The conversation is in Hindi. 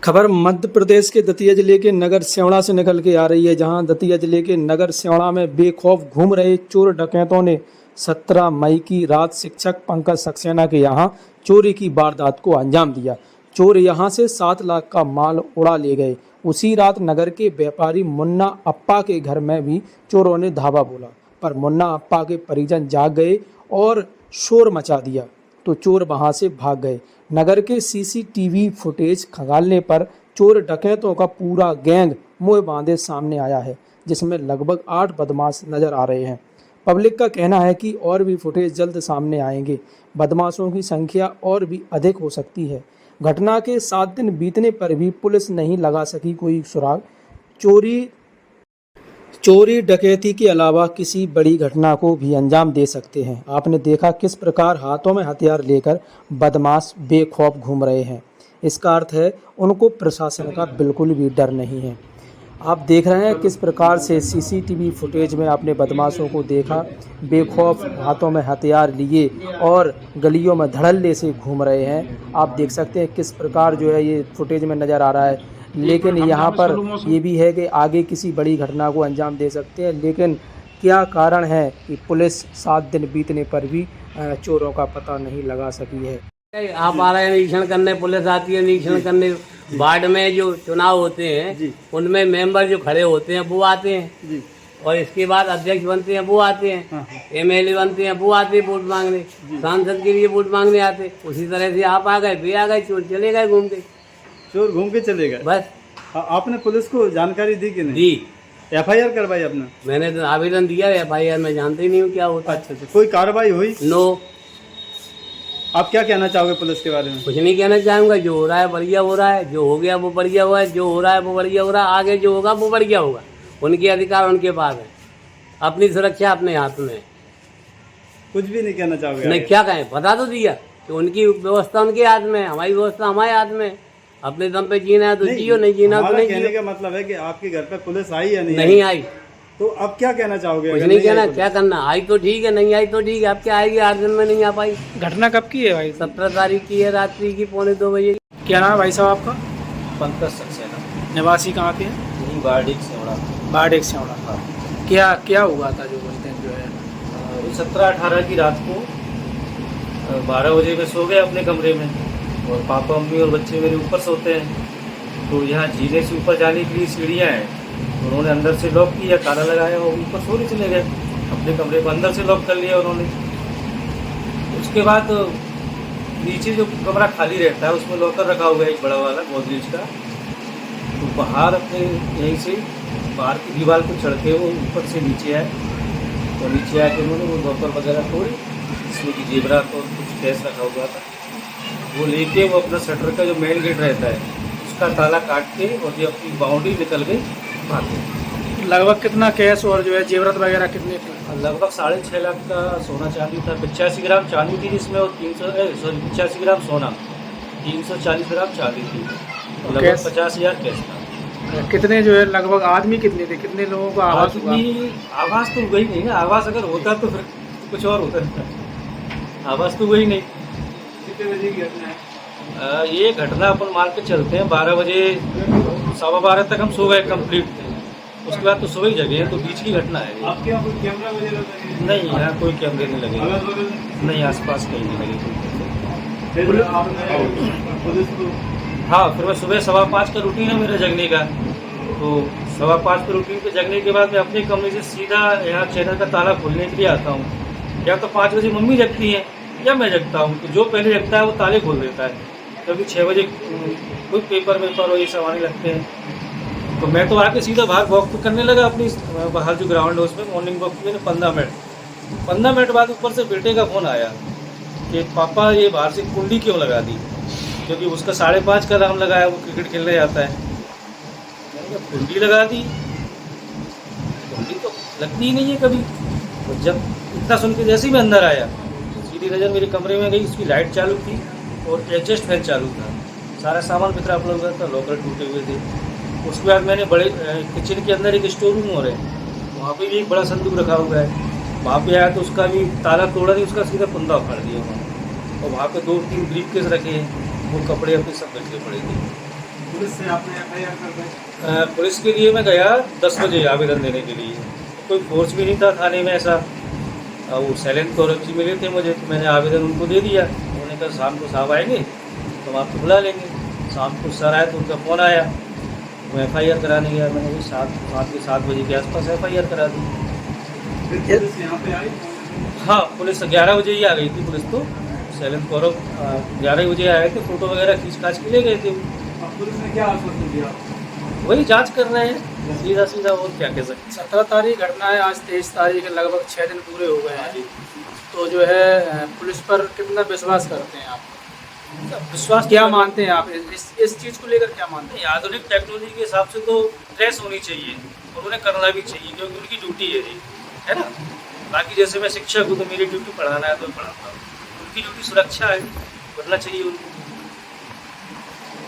खबर मध्य प्रदेश के दतिया जिले के नगर स्यौड़ा से निकल के आ रही है, जहां दतिया जिले के नगर स्यौड़ा में बेखौफ घूम रहे चोर डकैतों ने 17 मई की रात शिक्षक पंकज सक्सेना के यहां चोरी की वारदात को अंजाम दिया। चोर यहां से 7 लाख का माल उड़ा ले गए। उसी रात नगर के व्यापारी मुन्ना अप्पा के घर में भी चोरों ने धावा बोला, पर मुन्ना अप्पा के परिजन जाग गए और शोर मचा दिया तो चोर वहां से भाग गए। नगर के सीसीटीवी फुटेज खंगालने पर चोर डकैतों का पूरा गैंग मुंह बांधे सामने आया है, जिसमें लगभग 8 बदमाश नजर आ रहे हैं। पब्लिक का कहना है कि और भी फुटेज जल्द सामने आएंगे। बदमाशों की संख्या और भी अधिक हो सकती है। घटना के 7 दिन बीतने पर भी पुलिस नहीं लगा सकी कोई सुराग। चोरी डकैती के अलावा किसी बड़ी घटना को भी अंजाम दे सकते हैं। आपने देखा किस प्रकार हाथों में हथियार लेकर बदमाश बेखौफ घूम रहे हैं। इसका अर्थ है उनको प्रशासन का बिल्कुल भी डर नहीं है। आप देख रहे हैं किस प्रकार से सीसीटीवी फुटेज में आपने बदमाशों को देखा, बेखौफ हाथों में हथियार लिए और गलियों में धड़ल्ले से घूम रहे हैं। आप देख सकते हैं किस प्रकार जो है ये फुटेज में नज़र आ रहा है। लेकिन यहाँ पर ये भी है कि आगे किसी बड़ी घटना को अंजाम दे सकते हैं। लेकिन क्या कारण है कि पुलिस 7 दिन बीतने पर भी चोरों का पता नहीं लगा सकी है। आप आ रहे हैं निरीक्षण करने, पुलिस आती है निरीक्षण करने। वार्ड में जो चुनाव होते हैं उनमें मेंबर जो खड़े होते हैं वो आते हैं और इसके बाद अध्यक्ष बनते हैं वो आते हैं, एमएलए बनते हैं वो आते हैं वोट मांगने, सांसद के लिए वोट मांगने आते। उसी तरह से आप आ गए, वे आ गए, चोर चले गए घूम के। चोर घूम के चले गए बस। आपने पुलिस को जानकारी दी कि नहीं? दी। एफआईआर करवाई आपने? मैंने तो आवेदन दिया है, एफआईआर में जानते ही नहीं हूँ क्या होता। अच्छा, कोई कार्रवाई हुई? नो। आप क्या कहना चाहोगे पुलिस के बारे में? कुछ नहीं कहना चाहूँगा। जो हो रहा है बढ़िया हो रहा है, जो हो गया वो बढ़िया हुआ है, जो हो रहा है वो बढ़िया हो रहा है, आगे जो होगा वो बढ़िया होगा। उनके अधिकार उनके पास है, अपनी सुरक्षा अपने हाथ में है। कुछ भी नहीं कहना चाहोगे? नहीं, क्या कहें, बता तो दिया कि उनकी व्यवस्था उनके हाथ में है, हमारी व्यवस्था हमारे हाथ में है। अपने दम पे जीना है तो जियो, नहीं जीना तो नहीं। कहने का मतलब है कि आपके घर पे पुलिस आई या नहीं? नहीं आई। तो अब क्या कहना चाहोगे? कुछ नहीं कहना, क्या करना। आई तो ठीक है, नहीं आई तो ठीक है। अब क्या आएगी, 8 दिन में नहीं आ पाई। घटना कब की है भाई? 17 तारीख की है, रात्रि की 1:45 बजे। क्या नाम है भाई साहब आपका? पंकज सक्सेना। निवासी कहाँ के हैं? यही बारडीक सेवड़ा। बारडीक सेवड़ा। हाँ। क्या हुआ था जो बोलते हैं जो है? 17-18 की रात को 12 बजे में सो गए अपने कमरे में और पापा मम्मी और बच्चे मेरे ऊपर सोते हैं। तो यहाँ जीने से ऊपर जाने के लिए सीढ़ियाँ हैं, उन्होंने अंदर से लॉक किया, ताला लगाया और ऊपर सोने चले गए। अपने कमरे को अंदर से लॉक कर लिया उन्होंने। उसके बाद नीचे जो कमरा खाली रहता है उसमें लॉकर रखा हुआ है एक बड़ा वाला गोदरेज का। तो बाहर अपने यहीं से बाहर की दीवार को चढ़ के वो ऊपर से नीचे आए और नीचे आके उन्होंने वो लॉकर वगैरह तोड़ी, जिसमें कि जेवरात और कुछ कैश रखा हुआ था वो लेके वो अपना शटर का जो मेन गेट रहता है उसका ताला काट के और ये अपनी बाउंड्री निकल गई भाग गए। लगभग कितना कैश और जो है जेवरत वगैरह कितने थे? लगभग 6.5 लाख का सोना चांदी था, 85 ग्राम चांदी थी जिसमें और 85 ग्राम सोना, 340 ग्राम चांदी थी, लगभग 50,000 कैश था। कितने जो है लगभग आदमी कितने थे, कितने लोगों का आवाज हुआ? आवाज़ तो वही नहीं ना, आवाज़ अगर होता तो फिर कुछ और होता, आवाज़ तो वही नहीं। कितने बजे की घटना है? ये घटना अपन मान के चलते हैं 12 बजे 12:15 तक हम सो गए कंप्लीट। उसके बाद तो सुबह ही जगे हैं, तो बीच की घटना है। आपके यहाँ कोई कैमरा वगैरह लगे? नहीं, यहाँ कोई कैमरे नहीं लगे, अगल बगल नहीं आसपास कहीं नहीं लगे। फिर आपने पुलिस को? हाँ, फिर मैं सुबह 5:15 का रूटीन है मेरा जगने का, तो 5:15 के रूटीन पे जगने के बाद मैं अपने कमरे से सीधा यहाँ चैनल का ताला खोलने के लिए आता हूँ। या तो 5 बजे मम्मी जगती है या मैं जगता हूँ, तो जो पहले जगता है वो ताले खोल देता है। कभी 6 बजे कोई पेपर और ये सब आने लगते हैं, तो मैं तो आके सीधा बाहर वॉक तो करने लगा अपनी बाहर जो ग्राउंड है उसमें मॉर्निंग वॉक किया 15 मिनट बाद ऊपर से बेटे का फ़ोन आया कि पापा ये बाहर से कुंडी क्यों लगा दी, क्योंकि उसका 5:30 का अलार्म लगाया, वो क्रिकेट खेलने जाता है। मैंने कहा कुंडी लगा दी, कुंडी तो लगती ही नहीं है कभी। तो जब इतना सुन के जैसे ही मैं अंदर आया सीधी नज़र मेरे कमरे में गई, उसकी लाइट चालू थी और एडजस्ट फैन चालू था, सारा सामान बिखरा पड़ा हुआ था, लॉकर टूटे हुए थे। उसके बाद मैंने बड़े किचन के अंदर एक स्टोर रूम हो रहा है, वहाँ पे भी एक बड़ा संदूक रखा हुआ है, वहाँ पे आया तो उसका भी ताला तोड़ा नहीं, उसका सीधा कुंदा उखाड़ दिया वहाँ। और वहाँ पे 2-3 ब्रीफकेस रखे हैं, वो कपड़े अपने सब रखे पड़े थे। पुलिस से आपने FIR कर दी? पुलिस के लिए मैं गया 10 बजे आवेदन देने के लिए। कोई फोर्स भी नहीं था थाने में ऐसा। वो साइलेंट कौरव जी मिले थे मुझे, तो मैंने आवेदन उनको दे दिया। उन्होंने कहा शाम को साहब आएंगे तो हम आपको बुला लेंगे। शाम को सर आए तो उनका फ़ोन आया, वो FIR कराने गया। मैंने वही 7 बजे के आसपास FIR करा दी। फिर पुलिस यहाँ पे आई? हाँ, पुलिस 11 बजे ही आ गई थी पुलिस तो। शैलेंद्र कौरव 11 बजे आए थे, फ़ोटो वगैरह खींच खाच के ले गए थे। अब पुलिस ने क्या आश्वासन दिया? वही जांच कर रहे हैं सीधा सीधा, और क्या कह सकते। 17 तारीख घटना है, आज 23 तारीख है, लगभग 6 दिन पूरे हो गए हैं। तो जो है पुलिस पर कितना विश्वास करते हैं आप? विश्वास क्या मानते हैं आप इस चीज़ को लेकर, क्या मानते हैं? आधुनिक टेक्नोलॉजी के हिसाब से तो ट्रेस होनी चाहिए, उन्होंने करना भी चाहिए क्योंकि उनकी ड्यूटी है ये, है ना। बाकी जैसे मैं शिक्षक हूँ तो मेरी ड्यूटी पढ़ाना है तो पढ़ाता हूँ, उनकी ड्यूटी सुरक्षा है, करना चाहिए उनको।